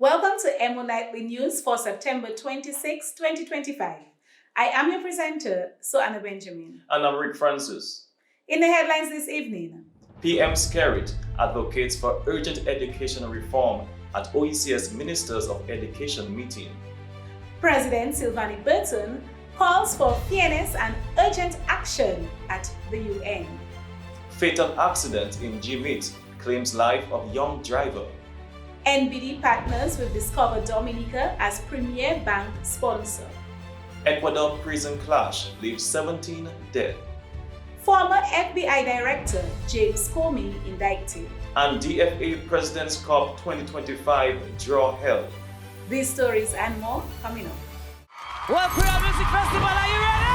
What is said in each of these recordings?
Welcome to EmoNews for September 26, 2025. I am your presenter, Soana Benjamin. And I'm Rick Francis. In the headlines this evening, PM Skerrit advocates for urgent educational reform at OECS Ministers of Education meeting. President Sylvanie Burton calls for fairness and urgent action at the UN. Fatal accident in G-Meet claims life of young driver. NBD partners with Discover Dominica as premier bank sponsor. Ecuador prison clash leaves 17 dead. Former FBI Director James Comey indicted. And DFA President's Cup 2025 draw held. These stories and more coming up. World Creole Music Festival, are you ready?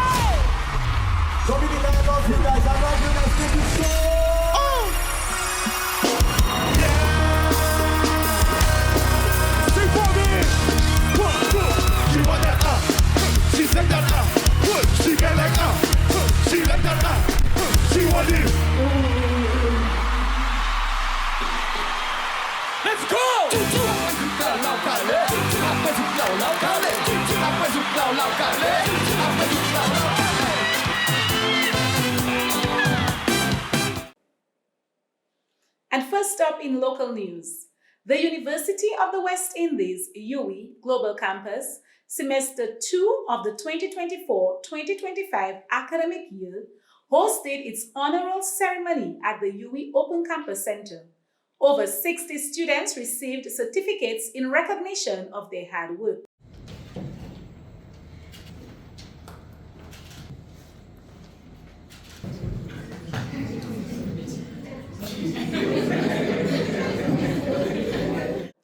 Dominica, I love you guys. I love you guys. Thank you so much. She want that she said that she get like she like that she want it. Let's go! And first up in local news, the University of the West Indies, UWI Global Campus, Semester 2 of the 2024-2025 academic year hosted its inaugural ceremony at the UWI Open Campus Center. Over 60 students received certificates in recognition of their hard work.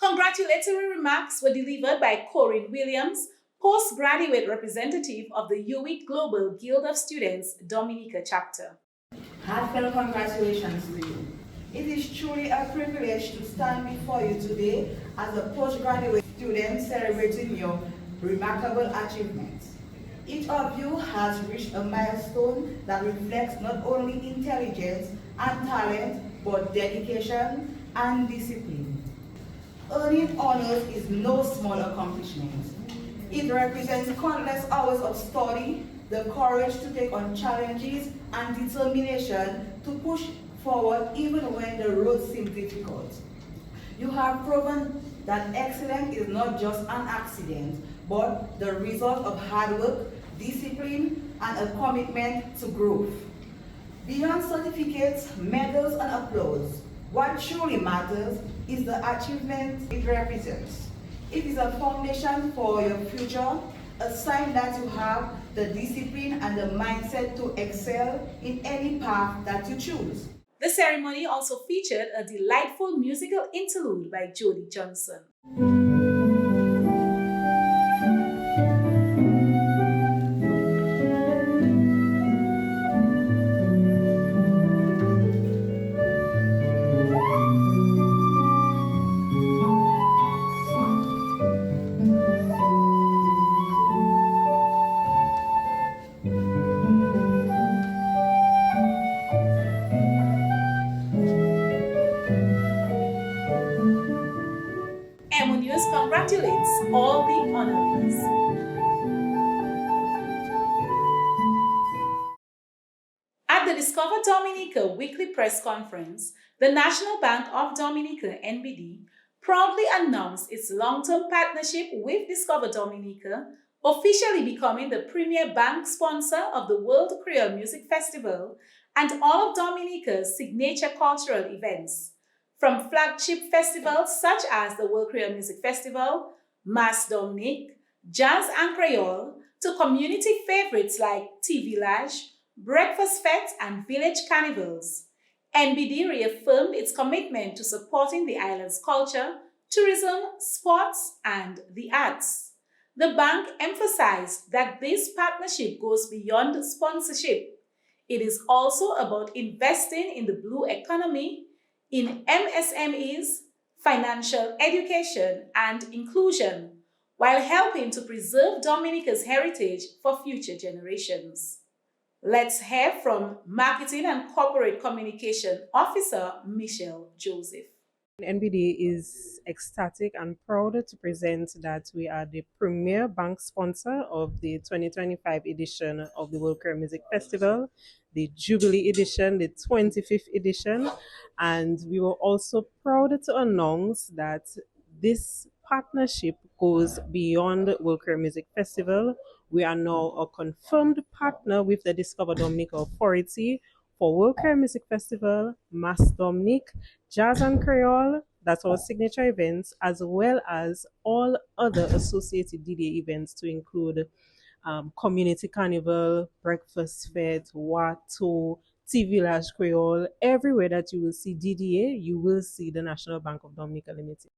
Congratulatory remarks were delivered by Corinne Williams, postgraduate representative of the UWI Global Guild of Students Dominica chapter. Heartfelt congratulations to you. It is truly a privilege to stand before you today as a postgraduate student celebrating your remarkable achievements. Each of you has reached a milestone that reflects not only intelligence and talent, but dedication and discipline. Earning honors is no small accomplishment. It represents countless hours of study, the courage to take on challenges, and determination to push forward even when the road seems difficult. You have proven that excellence is not just an accident, but the result of hard work, discipline, and a commitment to growth. Beyond certificates, medals, and applause, what truly matters is the achievement it represents. It is a foundation for your future, a sign that you have the discipline and the mindset to excel in any path that you choose. The ceremony also featured a delightful musical interlude by Jody Johnson. EmoNews congratulates all the honorees. At the Discover Dominica weekly press conference, the National Bank of Dominica, NBD, proudly announced its long-term partnership with Discover Dominica, officially becoming the premier bank sponsor of the World Creole Music Festival and all of Dominica's signature cultural events. From flagship festivals such as the World Creole Music Festival, Mas Dominique, Jazz and Creole, to community favorites like Tea Village, Breakfast Fete, and Village Carnivals, NBD reaffirmed its commitment to supporting the island's culture, tourism, sports, and the arts. The bank emphasized that this partnership goes beyond sponsorship. It is also about investing in the blue economy, in MSMEs, financial education, and inclusion, while helping to preserve Dominica's heritage for future generations. Let's hear from Marketing and Corporate Communication Officer Michelle Joseph. NBD is ecstatic and proud to present that we are the premier bank sponsor of the 2025 edition of the World Creole Music Festival, the Jubilee edition, the 25th edition, and we were also proud to announce that this partnership goes beyond World Creole Music Festival. We are now a confirmed partner with the Discover Dominica Authority for World Creole Music Festival, Mass Dominic, Jazz and Creole, that's our signature events, as well as all other associated DDA events to include Community Carnival, Breakfast Fete, Watu, T Village Creole. Everywhere that you will see DDA, you will see the National Bank of Dominica Limited.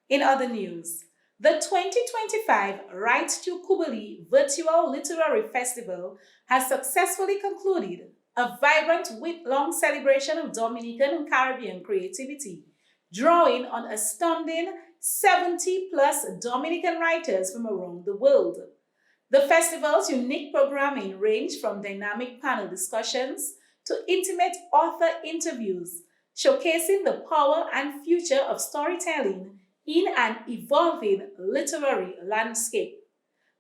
In other news, the 2025 Right to Kubili Virtual Literary Festival has successfully concluded, a vibrant week-long celebration of Dominican and Caribbean creativity, drawing on astounding 70-plus Dominican writers from around the world. The festival's unique programming ranged from dynamic panel discussions to intimate author interviews, showcasing the power and future of storytelling in an evolving literary landscape.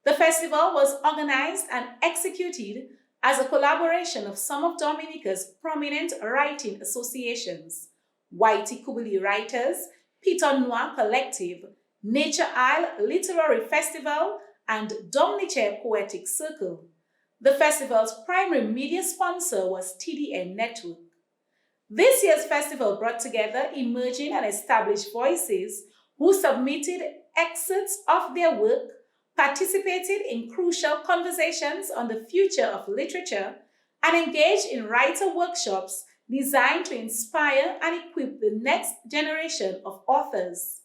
The festival was organized and executed as a collaboration of some of Dominica's prominent writing associations, Whitey Kubili Writers, Piton Noir Collective, Nature Isle Literary Festival, and Dominice Poetic Circle. The festival's primary media sponsor was TDN Network. This year's festival brought together emerging and established voices who submitted excerpts of their work, participated in crucial conversations on the future of literature, and engaged in writer workshops designed to inspire and equip the next generation of authors.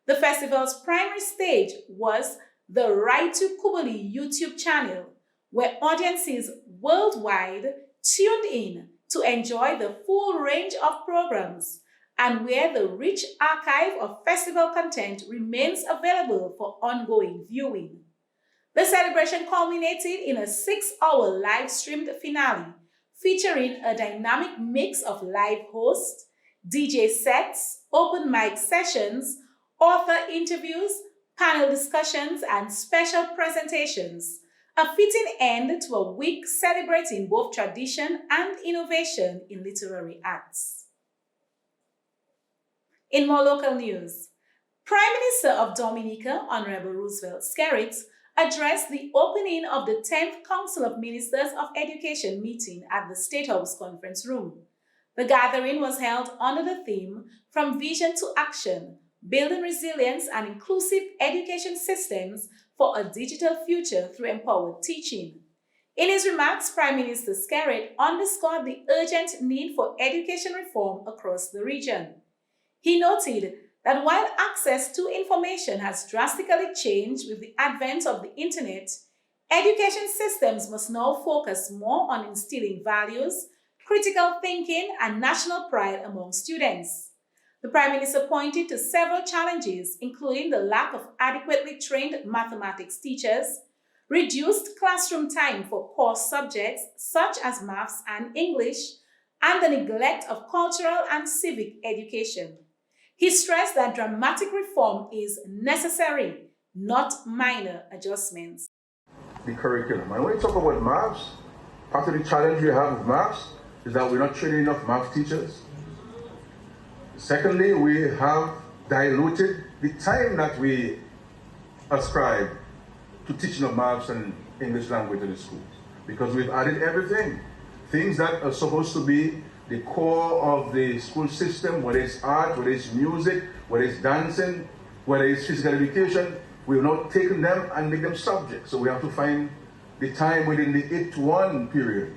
The festival's primary stage was the Right to Kubili YouTube channel, where audiences worldwide tuned in to enjoy the full range of programs, and where the rich archive of festival content remains available for ongoing viewing. The celebration culminated in a 6-hour live-streamed finale featuring a dynamic mix of live hosts, DJ sets, open mic sessions, author interviews, panel discussions, and special presentations, a fitting end to a week celebrating both tradition and innovation in literary arts. In more local news, Prime Minister of Dominica, Honorable Roosevelt Skerrit, addressed the opening of the 10th Council of Ministers of Education meeting at the State House Conference Room. The gathering was held under the theme From Vision to Action, Building Resilience and Inclusive Education Systems for a Digital Future Through Empowered Teaching. In his remarks, Prime Minister Skerrit underscored the urgent need for education reform across the region. He noted that while access to information has drastically changed with the advent of the internet, education systems must now focus more on instilling values, critical thinking, and national pride among students. The Prime Minister pointed to several challenges, including the lack of adequately trained mathematics teachers, reduced classroom time for core subjects such as maths and English, and the neglect of cultural and civic education. He stressed that dramatic reform is necessary, not minor adjustments. The curriculum. And when you talk about maths, part of the challenge we have with maths is that we're not training enough math teachers. Secondly, we have diluted the time that we ascribe to teaching of maths and English language in the schools, because we've added everything. Things that are supposed to be the core of the school system, whether it's art, whether it's music, whether it's dancing, whether it's physical education, we've not taken them and make them subjects. So we have to find the time within the 8 to 1 period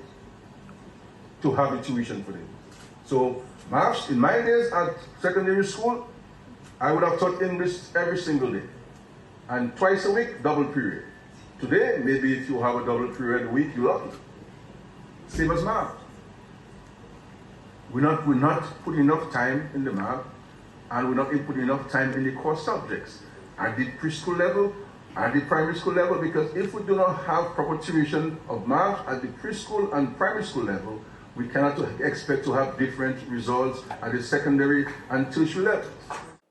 to have a tuition for them. So maths, in my days at secondary school, I would have taught English every single day. And twice a week, double period. Today, maybe if you have a double period a week, you're lucky. Same as math. We're not putting enough time in the math, and we're not putting enough time in the core subjects at the preschool level, at the primary school level, because if we do not have proper tuition of math at the preschool and primary school level, We cannot expect to have different results at the secondary and tertiary levels.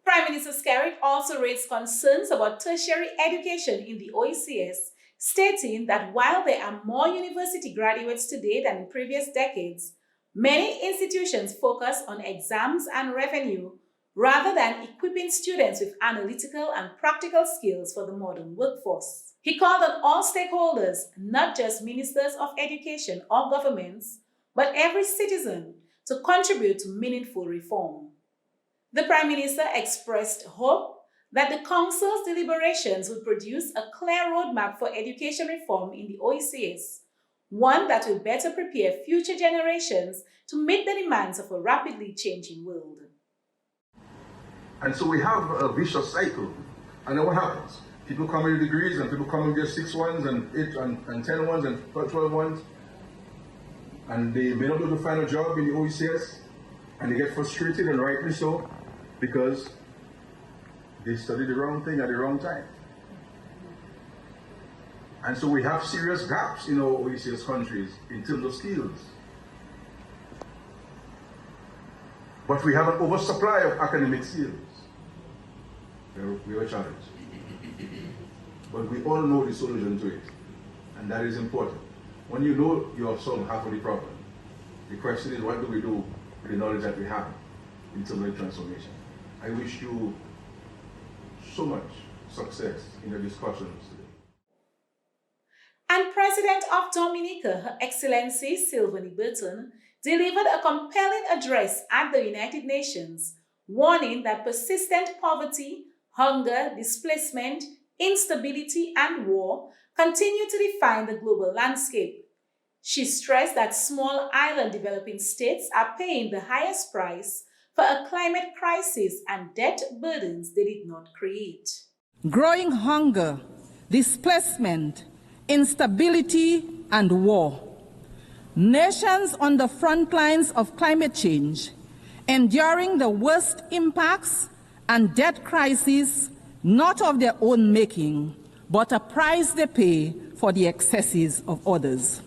Prime Minister Skerrit also raised concerns about tertiary education in the OECS, stating that while there are more university graduates today than in previous decades, many institutions focus on exams and revenue rather than equipping students with analytical and practical skills for the modern workforce. He called on all stakeholders, not just ministers of education or governments, but every citizen, to contribute to meaningful reform. The Prime Minister expressed hope that the Council's deliberations would produce a clear roadmap for education reform in the OECS, one that will better prepare future generations to meet the demands of a rapidly changing world. And so we have a vicious cycle. And then what happens? People come with degrees and people come with their 6 ones and 8 and 10 ones and 12 ones. And they may not be able to find a job in the OECS, and they get frustrated, and rightly so, because they studied the wrong thing at the wrong time. And so we have serious gaps in our OECS countries in terms of skills. But we have an oversupply of academic skills. We have a challenge. But we all know the solution to it, and that is important. When you know you have solved half of the problem, the question is, what do we do with the knowledge that we have in terms of transformation? I wish you so much success in the discussions today. And President of Dominica, Her Excellency Sylvanie Burton, delivered a compelling address at the United Nations, warning that persistent poverty, hunger, displacement, instability, and war continue to define the global landscape. She stressed that small island developing states are paying the highest price for a climate crisis and debt burdens they did not create. Growing hunger, displacement, instability, and war. Nations on the front lines of climate change, enduring the worst impacts and debt crises, not of their own making, but a price they pay for the excesses of others.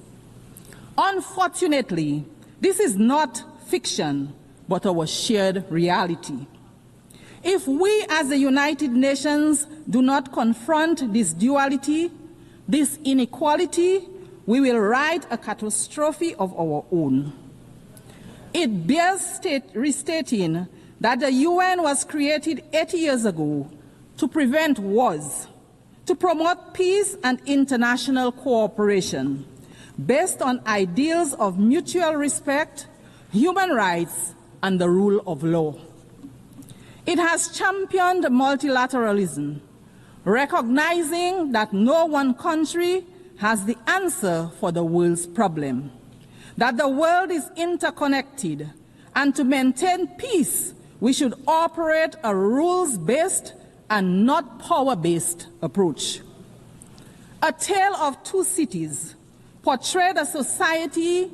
Unfortunately, this is not fiction, but our shared reality. If we as the United Nations do not confront this duality, this inequality, we will write a catastrophe of our own. It bears restating that the UN was created 80 years ago to prevent wars, to promote peace and international cooperation based on ideals of mutual respect, human rights, and the rule of law. It has championed multilateralism, recognizing that no one country has the answer for the world's problem, that the world is interconnected, and to maintain peace, we should operate a rules-based and not power-based approach. A Tale of Two Cities portrayed a society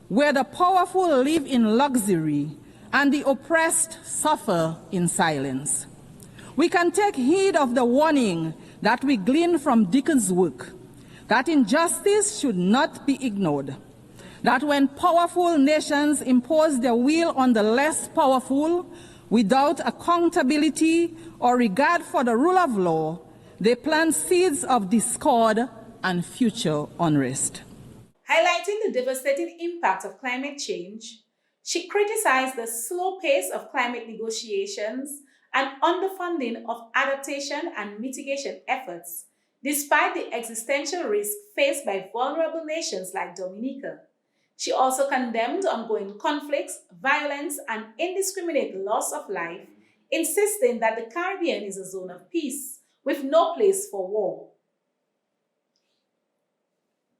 where the powerful live in luxury and the oppressed suffer in silence. We can take heed of the warning that we glean from Dickens' work, that injustice should not be ignored, that when powerful nations impose their will on the less powerful without accountability or regard for the rule of law, they plant seeds of discord and future unrest. Highlighting the devastating impact of climate change, she criticized the slow pace of climate negotiations and underfunding of adaptation and mitigation efforts, despite the existential risk faced by vulnerable nations like Dominica. She also condemned ongoing conflicts, violence, and indiscriminate loss of life, insisting that the Caribbean is a zone of peace with no place for war.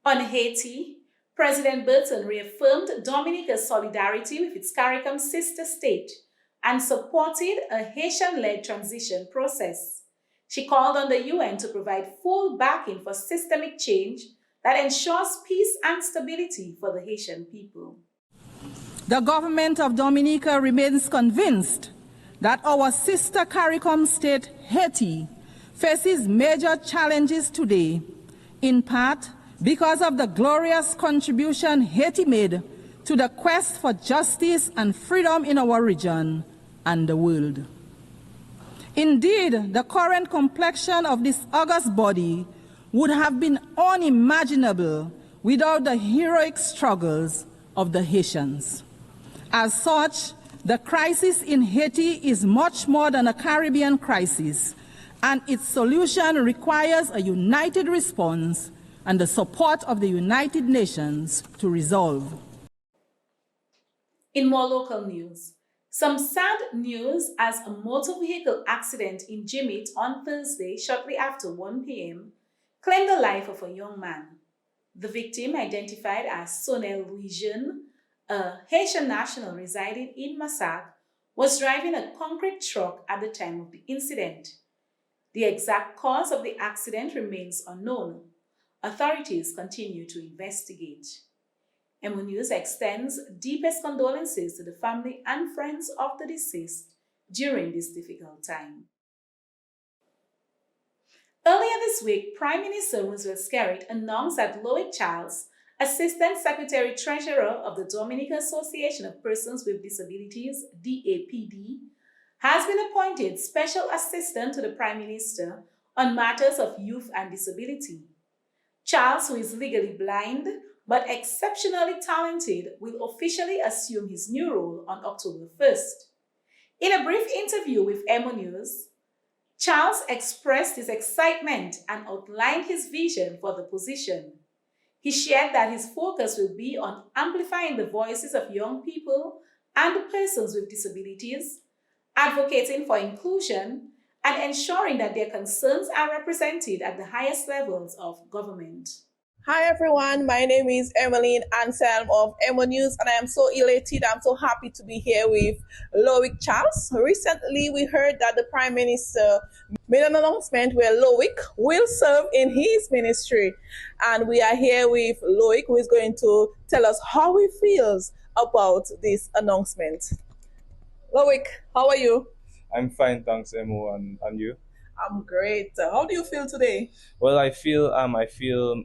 On Haiti, President Burton reaffirmed Dominica's solidarity with its CARICOM sister state and supported a Haitian-led transition process. She called on the UN to provide full backing for systemic change that ensures peace and stability for the Haitian people. The government of Dominica remains convinced that our sister CARICOM state, Haiti, faces major challenges today, in part because of the glorious contribution Haiti made to the quest for justice and freedom in our region and the world. Indeed, the current complexion of this august body would have been unimaginable without the heroic struggles of the Haitians. As such, the crisis in Haiti is much more than a Caribbean crisis, and its solution requires a united response and the support of the United Nations to resolve. In more local news, some sad news as a motor vehicle accident in Jimit on Thursday shortly after 1 p.m. claimed the life of a young man. The victim, identified as Sonel Louis-Jeune, a Haitian national residing in Massac, was driving a concrete truck at the time of the incident. The exact cause of the accident remains unknown. Authorities continue to investigate. EmoNews extends deepest condolences to the family and friends of the deceased during this difficult time. Earlier this week, Prime Minister Roosevelt Skerrit announced that Loic Charles, Assistant Secretary-Treasurer of the Dominica Association of Persons with Disabilities, DAPD, has been appointed Special Assistant to the Prime Minister on matters of youth and disability. Charles, who is legally blind but exceptionally talented, will officially assume his new role on October 1st. In a brief interview with EmoNews, Charles expressed his excitement and outlined his vision for the position. He shared that his focus will be on amplifying the voices of young people and persons with disabilities, advocating for inclusion, and ensuring that their concerns are represented at the highest levels of government. Hi everyone, my name is Emmeline Anselm of EmoNews, and I am so elated, I'm so happy to be here with Loic Charles. Recently we heard that the Prime Minister made an announcement where Loic will serve in his ministry, and we are here with Loic, who is going to tell us how he feels about this announcement. Loic, how are you? I'm fine, thanks, Emo, and you? I'm great. How do you feel today? Well, I feel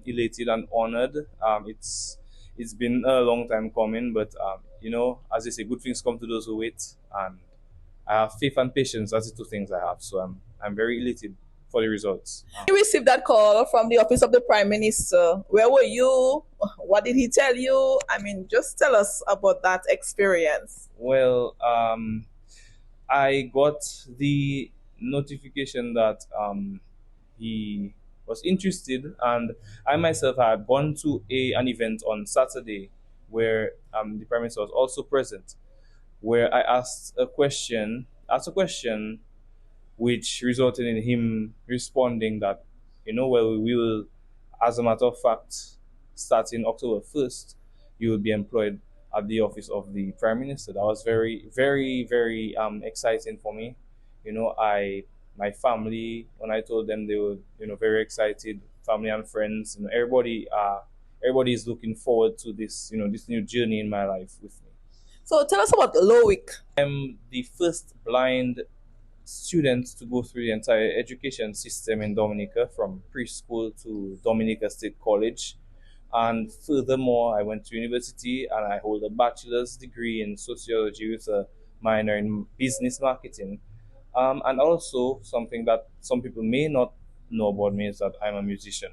elated and honored. It's been a long time coming, but you know, as they say, good things come to those who wait, and I have faith and patience. That's the two things I have. So I'm very elated for the results. You received that call from the office of the Prime Minister. Where were you? What did he tell you? I mean, just tell us about that experience. Well, I got the notification that he was interested, and I myself had gone to an event on Saturday where the Prime Minister was also present, where I asked a question which resulted in him responding that, you know, well, we will, as a matter of fact, starting October 1st, you will be employed at the office of the Prime Minister. That was very, very, very exciting for me. You know, my family, when I told them, they were, you know, very excited. Family and friends, you know, everybody is looking forward to this, you know, this new journey in my life with me. So tell us about Loic. I'm the first blind student to go through the entire education system in Dominica, from preschool to Dominica State College. And furthermore, I went to university and I hold a bachelor's degree in sociology with a minor in business marketing. And also, something that some people may not know about me is that I'm a musician.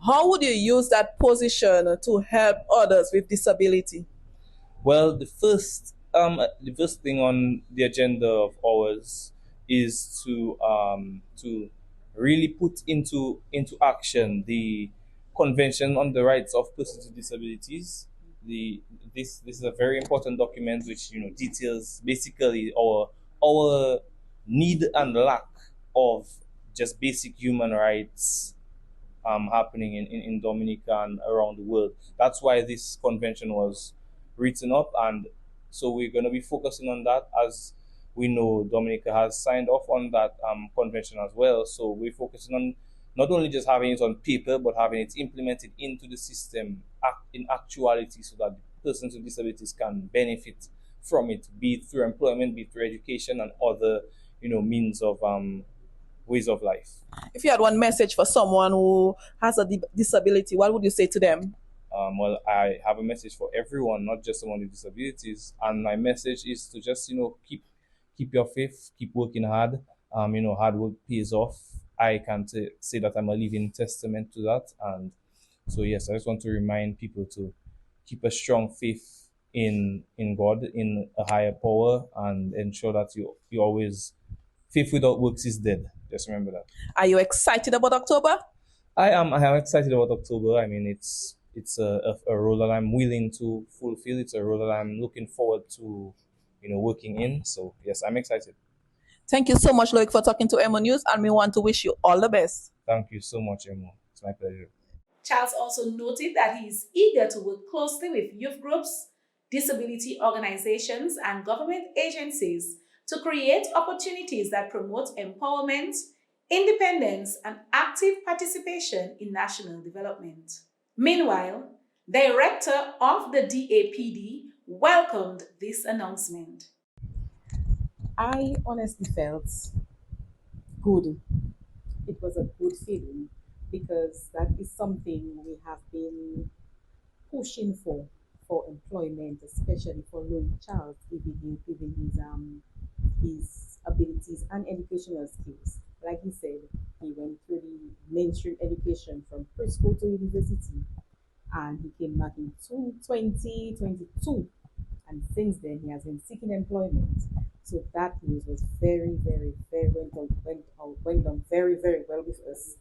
How would you use that position to help others with disability? Well, the first thing on the agenda of ours is to really put into action the Convention on the Rights of Persons with Disabilities. This is a very important document which, you know, details basically our need and lack of just basic human rights happening in Dominica and around the world. That's why this convention was written up, and so we're going to be focusing on that. As we know, Dominica has signed off on that convention as well, so we're focusing on not only just having it on paper, but having it implemented into the system in actuality, so that persons with disabilities can benefit from it, be it through employment, be it through education, and other, you know, means of ways of life. If you had one message for someone who has a disability, what would you say to them? Well, I have a message for everyone, not just someone with disabilities. And my message is to just, keep your faith, keep working hard. Hard work pays off. I can say that I'm a living testament to that. And so, yes, I just want to remind people to keep a strong faith in God, in a higher power, and ensure that you always, faith without works is dead. Just remember that. Are you excited about October? I am excited about October. I mean, it's a role that I'm willing to fulfill. It's a role that I'm looking forward to, working in. So yes, I'm excited. Thank you so much, Loic, for talking to EmoNews, and we want to wish you all the best. Thank you so much, Emo. It's my pleasure. Charles also noted that he is eager to work closely with youth groups, disability organizations, and government agencies to create opportunities that promote empowerment, independence, and active participation in national development. Meanwhile, Director of the DAPD welcomed this announcement. I honestly felt good. It was a good feeling because that is something we have been pushing for employment, especially for Louis Charles, given his abilities and educational skills. Like he said, he went through the mainstream education from preschool to university, and he came back in 2022, and since then he has been seeking employment. So that news was very, very, very went on very, very well with us.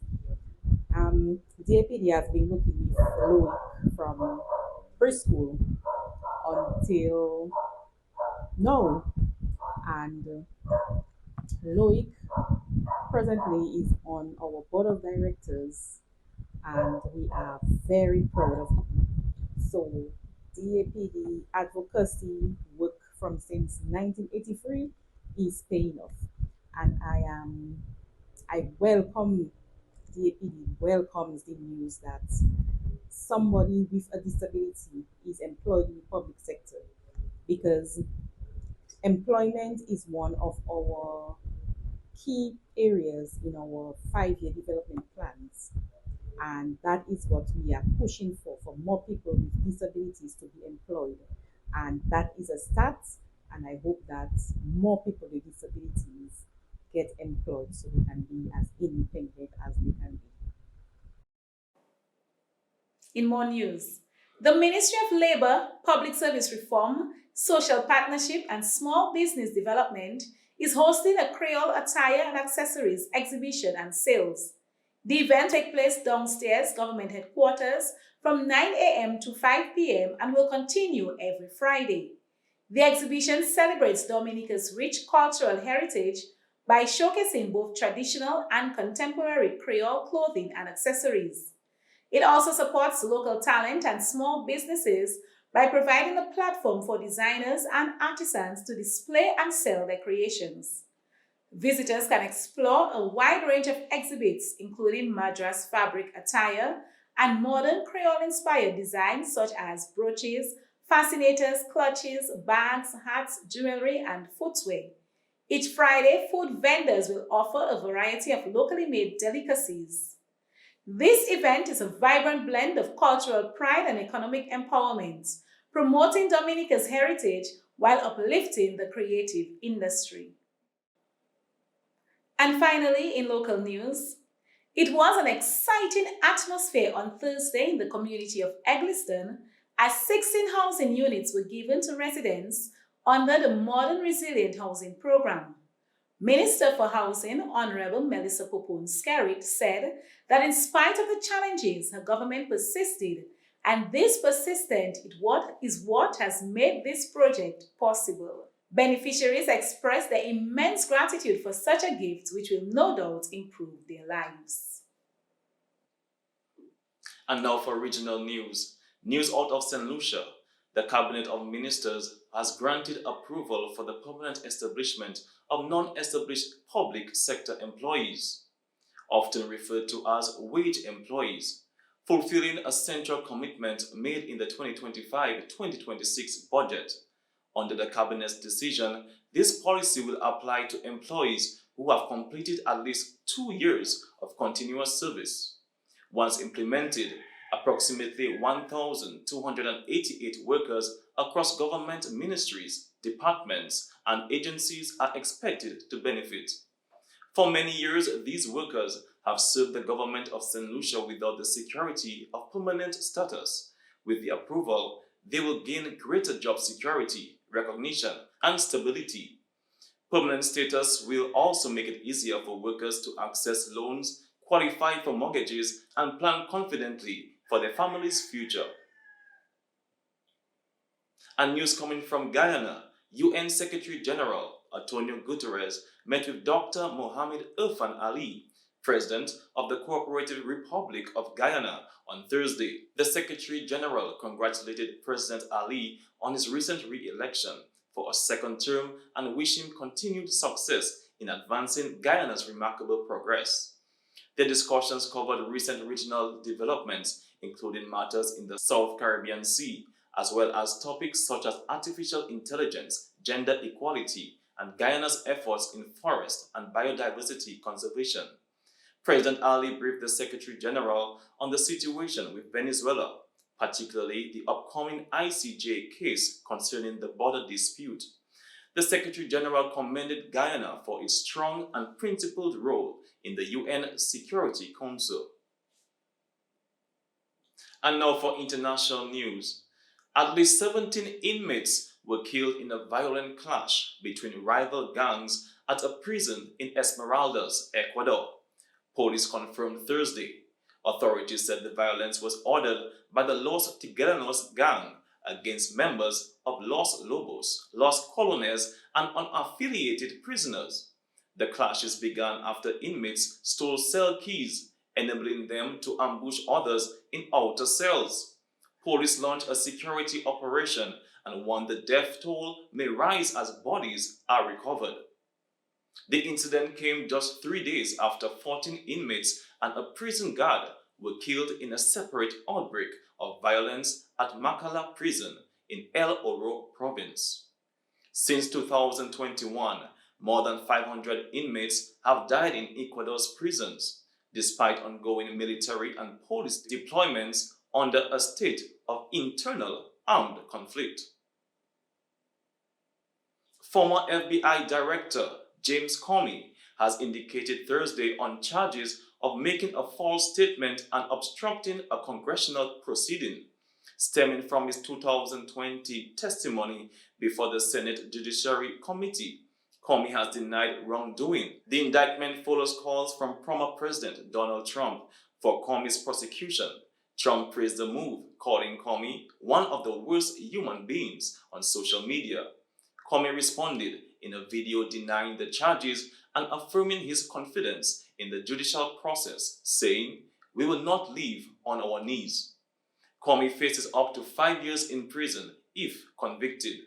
DAPD has been looking with Louis from preschool until now, and Loic presently is on our board of directors, and we are very proud of him. So DAPD advocacy work from since 1983 is paying off, and I welcome DAPD welcomes the news that somebody with a disability is employed in the public sector, because employment is one of our key areas in our 5-year development plans, and that is what we are pushing for more people with disabilities to be employed, and that is a start, and I hope that more people with disabilities get employed so they can be as independent as they can be. In more news, the Ministry of Labour, Public Service Reform, Social Partnership and Small Business Development is hosting a Creole attire and accessories exhibition and sales. The event takes place downstairs government headquarters from 9 a.m. to 5 p.m. and will continue every Friday. The exhibition celebrates Dominica's rich cultural heritage by showcasing both traditional and contemporary Creole clothing and accessories. It also supports local talent and small businesses by providing a platform for designers and artisans to display and sell their creations. Visitors can explore a wide range of exhibits, including Madras fabric attire and modern Creole-inspired designs such as brooches, fascinators, clutches, bags, hats, jewelry, and footwear. Each Friday, food vendors will offer a variety of locally made delicacies. This event is a vibrant blend of cultural pride and economic empowerment, promoting Dominica's heritage while uplifting the creative industry. And finally, in local news, it was an exciting atmosphere on Thursday in the community of Eggleston as 16 housing units were given to residents under the Modern Resilient Housing Program. Minister for Housing, Honorable Melissa Popon-Skerrit, said that in spite of the challenges, her government persisted, and this persistence is what has made this project possible. Beneficiaries expressed their immense gratitude for such a gift, which will no doubt improve their lives. And now for regional news. News out of St. Lucia. The Cabinet of Ministers has granted approval for the permanent establishment of non-established public sector employees, often referred to as wage employees, fulfilling a central commitment made in the 2025-2026 budget. Under the Cabinet's decision, this policy will apply to employees who have completed at least 2 years of continuous service. Once implemented, Approximately 1,288 workers across government ministries, departments, and agencies are expected to benefit. For many years, these workers have served the government of St. Lucia without the security of permanent status. With the approval, they will gain greater job security, recognition, and stability. Permanent status will also make it easier for workers to access loans, qualify for mortgages, and plan confidently for their family's future. And news coming from Guyana, UN Secretary General Antonio Guterres met with Dr. Mohamed Irfan Ali, President of the Cooperative Republic of Guyana, on Thursday. The Secretary General congratulated President Ali on his recent re-election for a second term and wished him continued success in advancing Guyana's remarkable progress. The discussions covered recent regional developments, including matters in the South Caribbean Sea, as well as topics such as artificial intelligence, gender equality, and Guyana's efforts in forest and biodiversity conservation. President Ali briefed the Secretary General on the situation with Venezuela, particularly the upcoming ICJ case concerning the border dispute. The Secretary General commended Guyana for its strong and principled role in the UN Security Council. And now for international news. At least 17 inmates were killed in a violent clash between rival gangs at a prison in Esmeraldas, Ecuador. Police confirmed Thursday. Authorities said the violence was ordered by the Los Tigueranos gang against members of Los Lobos, Los Colones, and unaffiliated prisoners. The clashes began after inmates stole cell keys, enabling them to ambush others in outer cells. Police launched a security operation and warned the death toll may rise as bodies are recovered. The incident came just 3 days after 14 inmates and a prison guard were killed in a separate outbreak of violence at Macala Prison in El Oro province. Since 2021, more than 500 inmates have died in Ecuador's prisons, despite ongoing military and police deployments under a state of internal armed conflict. Former FBI Director James Comey has indicated Thursday on charges of making a false statement and obstructing a congressional proceeding, stemming from his 2020 testimony before the Senate Judiciary Committee. Comey has denied wrongdoing. The indictment follows calls from former President Donald Trump for Comey's prosecution. Trump praised the move, calling Comey one of the worst human beings on social media. Comey responded in a video denying the charges and affirming his confidence in the judicial process, saying, "We will not leave on our knees." Comey faces up to 5 years in prison if convicted.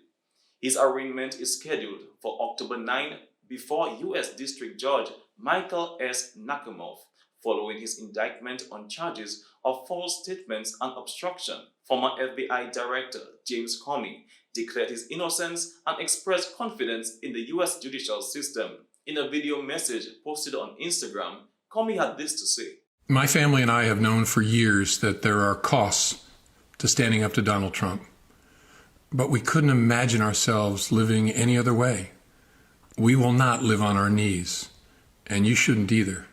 His arraignment is scheduled for October 9 before U.S. District Judge Michael S. Nakumoff, following his indictment on charges of false statements and obstruction. Former FBI Director James Comey declared his innocence and expressed confidence in the U.S. judicial system. In a video message posted on Instagram, Comey had this to say. My family and I have known for years that there are costs to standing up to Donald Trump, but we couldn't imagine ourselves living any other way. We will not live on our knees, and you shouldn't either.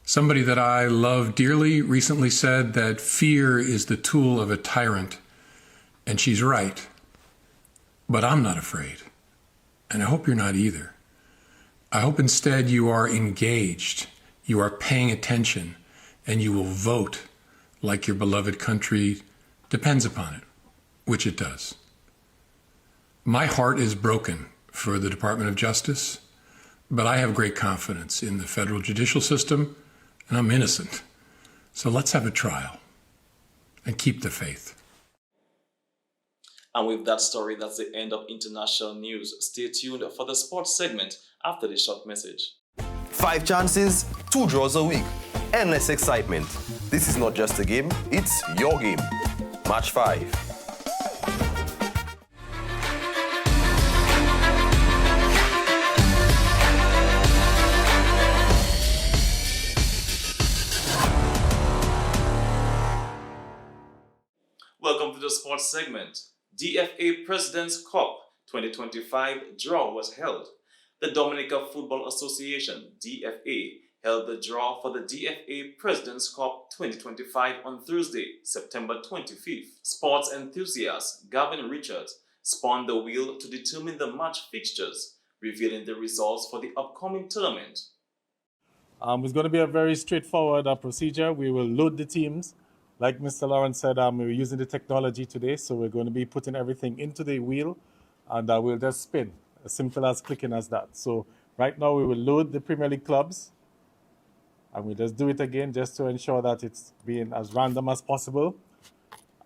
Somebody that I love dearly recently said that fear is the tool of a tyrant, and she's right. But I'm not afraid, and I hope you're not either. I hope instead you are engaged, you are paying attention, and you will vote like your beloved country depends upon it, which it does. My heart is broken for the Department of Justice, but I have great confidence in the federal judicial system, and I'm innocent. So let's have a trial and keep the faith. And with that story, that's the end of international news. Stay tuned for the sports segment after this short message. 5 chances, 2 draws a week. Endless excitement. This is not just a game, it's your game. Match 5. the sports segment. DFA President's Cup 2025 draw was held. The Dominica Football Association, DFA, held the draw for the DFA President's Cup 2025 on Thursday, September 25th. Sports enthusiast Gavin Richards spun the wheel to determine the match fixtures, revealing the results for the upcoming tournament. It's going to be a very straightforward procedure. We will load the teams. Like Mr. Lawrence said, we're using the technology today, so we're going to be putting everything into the wheel, and we'll just spin, as simple as clicking as that. So right now we will load the Premier League clubs, and we just do it again just to ensure that it's being as random as possible.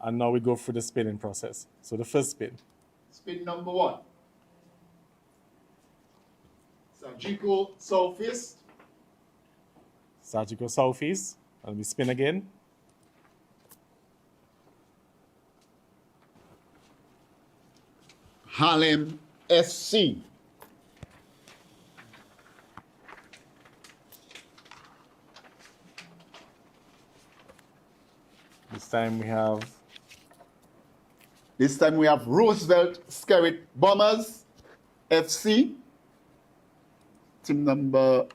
And now we go through the spinning process. So the first spin. Spin number 1. Sajiko Southeast. Sajiko Southeast. And we spin again. Harlem SC. This time we have Roosevelt Skerrit Bombers FC. Team number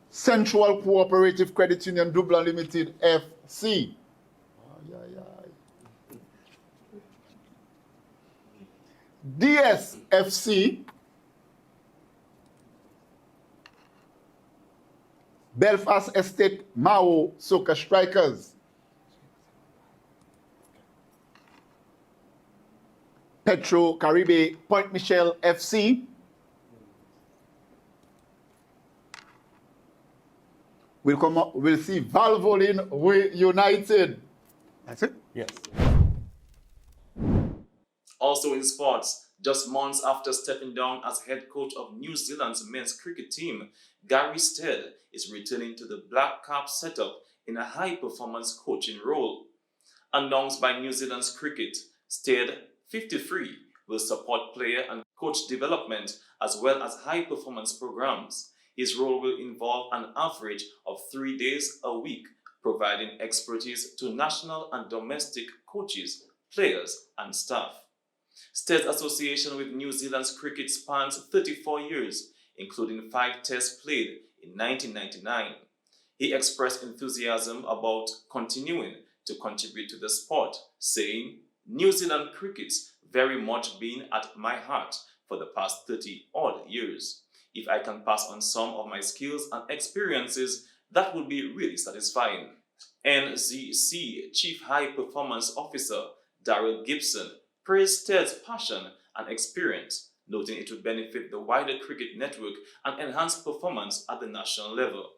Central Cooperative Credit Union Dublin Limited FC. DSFC. Belfast Estate Mao Soca Strikers. Petro Caribe Point Michel FC. We'll see Valvoline United. That's it? Yes. Also in sports, just months after stepping down as head coach of New Zealand's men's cricket team, Gary Stead is returning to the Black Cap setup in a high-performance coaching role. Announced by New Zealand's cricket, Stead, 53, will support player and coach development as well as high-performance programs. His role will involve an average of 3 days a week, providing expertise to national and domestic coaches, players, and staff. Stead's association with New Zealand's cricket spans 34 years, including 5 tests played in 1999. He expressed enthusiasm about continuing to contribute to the sport, saying, "New Zealand cricket's very much been at my heart for the past 30-odd years. If I can pass on some of my skills and experiences, that would be really satisfying." NZC Chief High Performance Officer Daryl Gibson praised Stead's passion and experience, noting it would benefit the wider cricket network and enhance performance at the national level.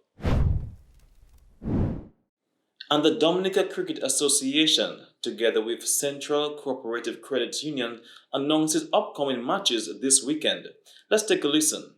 And the Dominica Cricket Association, together with Central Cooperative Credit Union, announces upcoming matches this weekend. Let's take a listen.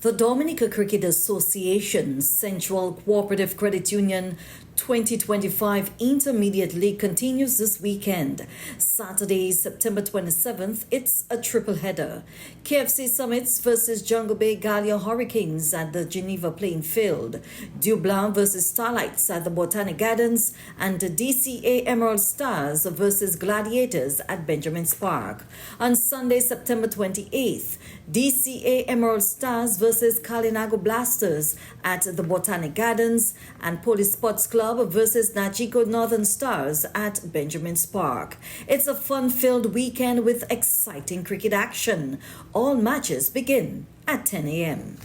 The Dominica Cricket Association Central Cooperative Credit Union 2025 Intermediate League continues this weekend. Saturday, September 27th, it's a triple header. KFC Summits versus Jungle Bay Gallia Hurricanes at the Geneva Playing Field, Dublin versus Starlights at the Botanic Gardens, and the DCA Emerald Stars versus Gladiators at Benjamin's Park. On Sunday, September 28th, DCA Emerald Stars versus Kalinago Blasters at the Botanic Gardens, and Police Sports Club versus Najiko Northern Stars at Benjamin's Park. It's a fun-filled weekend with exciting cricket action. All matches begin at 10 a.m.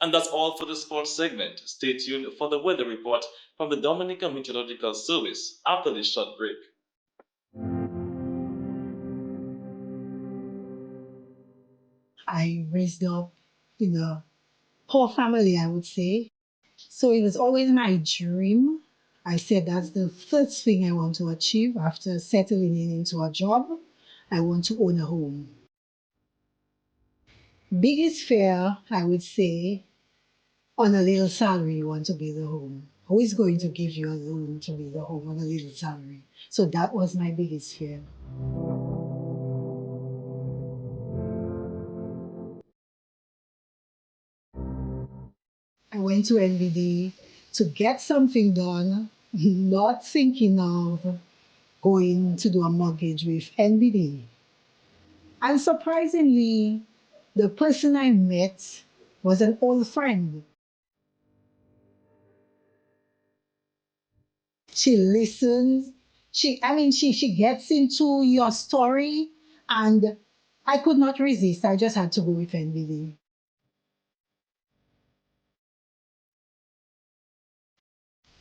And that's all for the sports segment. Stay tuned for the weather report from the Dominica Meteorological Service after this short break. I raised up in a poor family, I would say. So it was always my dream. I said that's the first thing I want to achieve after settling into a job. I want to own a home. Biggest fear, I would say, on a little salary, you want to build a home. Who is going to give you a loan to build a home on a little salary? So that was my biggest fear. I went to NBD to get something done, not thinking of going to do a mortgage with NBD. And surprisingly, the person I met was an old friend. She listens. She gets into your story, and I could not resist. I just had to go with NBD.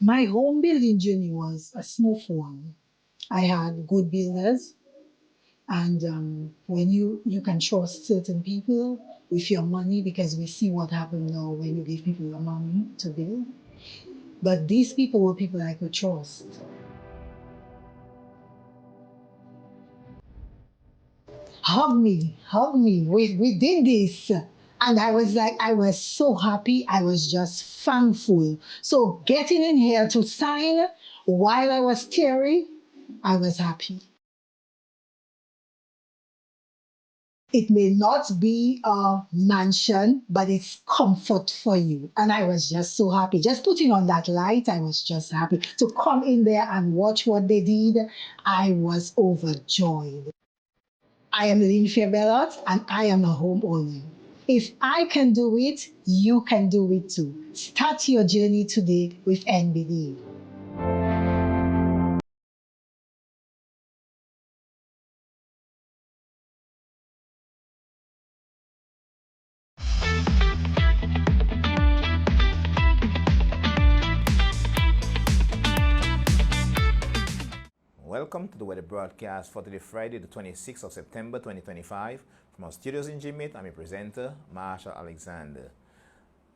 My home building journey was a smooth one. I had good builders, and when you can trust certain people with your money, because we see what happened now when you give people your money to build. But these people were people I could trust. Hug me, hug me. We did this. And I was like, I was so happy. I was just thankful. So getting in here to sign while I was teary, I was happy. It may not be a mansion, but it's comfort for you. And I was just so happy. Just putting on that light, I was just happy. To come in there and watch what they did, I was overjoyed. I am Lynn Bellot and I am a homeowner. If I can do it, you can do it too. Start your journey today with NBD. Welcome to the weather broadcast for today, Friday, the 26th of September 2025. From our studios in Jimit, I'm your presenter, Marshall Alexander.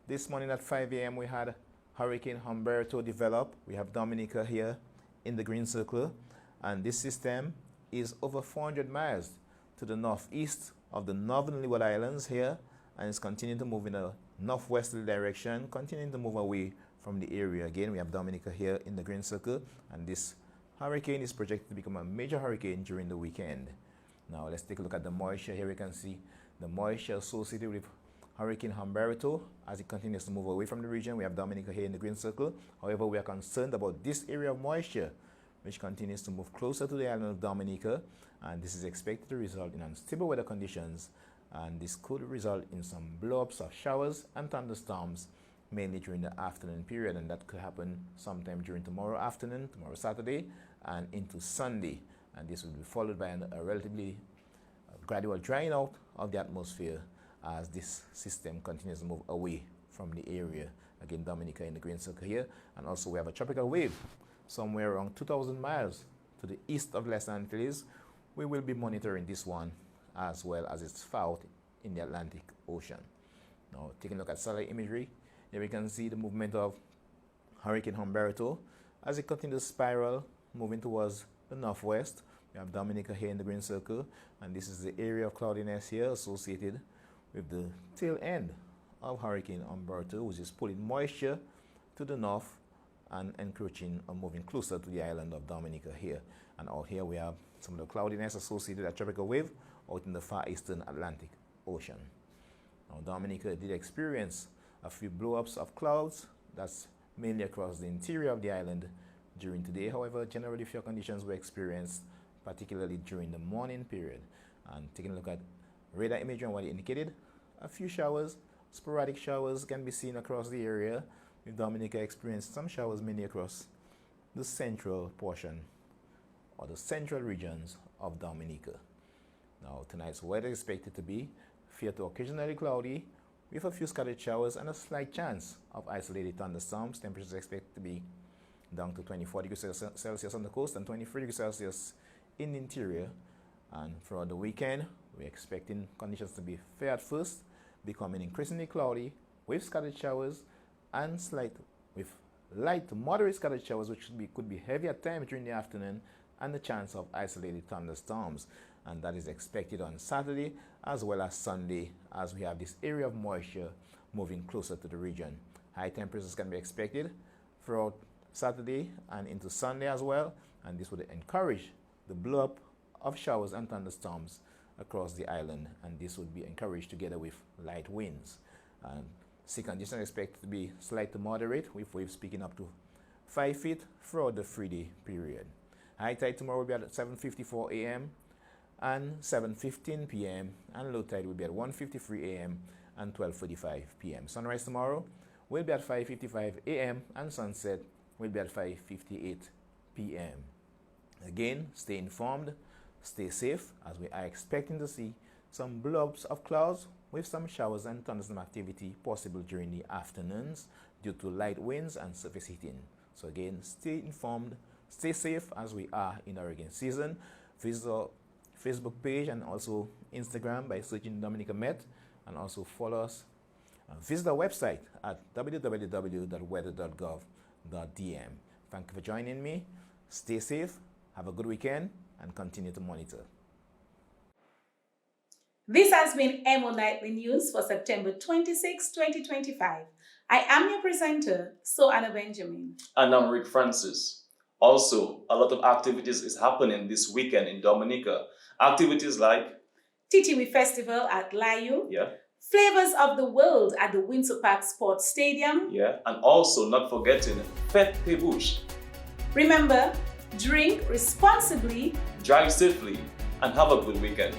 This morning at 5 a.m. we had Hurricane Humberto develop. We have Dominica here in the green circle, and this system is over 400 miles to the northeast of the northern Leeward Islands here, and it's continuing to move in a northwesterly direction, continuing to move away from the area. Again, we have Dominica here in the green circle, and this hurricane is projected to become a major hurricane during the weekend. Now let's take a look at the moisture. Here we can see the moisture associated with Hurricane Humberto as it continues to move away from the region. We have Dominica here in the green circle. However, we are concerned about this area of moisture which continues to move closer to the island of Dominica, and this is expected to result in unstable weather conditions, and this could result in some blow-ups of showers and thunderstorms mainly during the afternoon period, and that could happen sometime during tomorrow afternoon, tomorrow Saturday, and into Sunday. And this will be followed by a relatively gradual drying out of the atmosphere as this system continues to move away from the area. Again, Dominica in the green circle here, and also we have a tropical wave somewhere around 2,000 miles to the east of Les Antilles. We will be monitoring this one as well as its far in the Atlantic Ocean. Now, taking a look at satellite imagery, here we can see the movement of Hurricane Humberto as it continues to spiral, moving towards the northwest. We have Dominica here in the green circle, and this is the area of cloudiness here associated with the tail end of Hurricane Humberto, which is pulling moisture to the north and encroaching or moving closer to the island of Dominica here. And out here we have some of the cloudiness associated with a tropical wave out in the far eastern Atlantic Ocean. Now, Dominica did experience a few blow-ups of clouds. That's mainly across the interior of the island during today. However, generally few conditions were experienced, particularly during the morning period. And taking a look at radar imagery and what it indicated, a few showers, sporadic showers can be seen across the area, with Dominica experienced some showers mainly across the central portion or the central regions of Dominica. Now, tonight's weather is expected to be fair to occasionally cloudy, with a few scattered showers and a slight chance of isolated thunderstorms. Temperatures are expected to be down to 24 degrees Celsius on the coast and 23 degrees Celsius in the interior. And for the weekend, we're expecting conditions to be fair at first, becoming increasingly cloudy with scattered showers and light to moderate scattered showers, which could be heavy at times during the afternoon, and the chance of isolated thunderstorms. And that is expected on Saturday as well as Sunday, as we have this area of moisture moving closer to the region. High temperatures can be expected throughout Saturday and into Sunday as well, and this would encourage the blow-up of showers and thunderstorms across the island, and this would be encouraged together with light winds. And Sea conditions are expected to be slight to moderate, with waves picking up to 5 feet throughout the 3-day period. High tide tomorrow will be at 7:54 a.m. and 7:15 p.m. and low tide will be at 1:53 a.m. and 12:45 p.m. Sunrise tomorrow will be at 5:55 a.m. and sunset will be at 5:58 p.m. Again, stay informed, stay safe, as we are expecting to see some blobs of clouds with some showers and thunderstorm activity possible during the afternoons due to light winds and surface heating. So again, stay informed, stay safe, as we are in hurricane season. Visit our Facebook page and also Instagram by searching Dominica Met, and also follow us. Visit our website at www.weather.gov.dm. Thank you for joining me. Stay safe, have a good weekend, and continue to monitor. This has been Emo Nightly News for September 26, 2025. I am your presenter, Anna Benjamin. And I'm Rick Francis. Also, a lot of activities is happening this weekend in Dominica. Activities like Titiwi Festival at Layo. Yeah. Flavors of the World at the Windsor Park Sports Stadium. Yeah. And also not forgetting Fête Pebouche. Remember, drink responsibly, drive safely, and have a good weekend.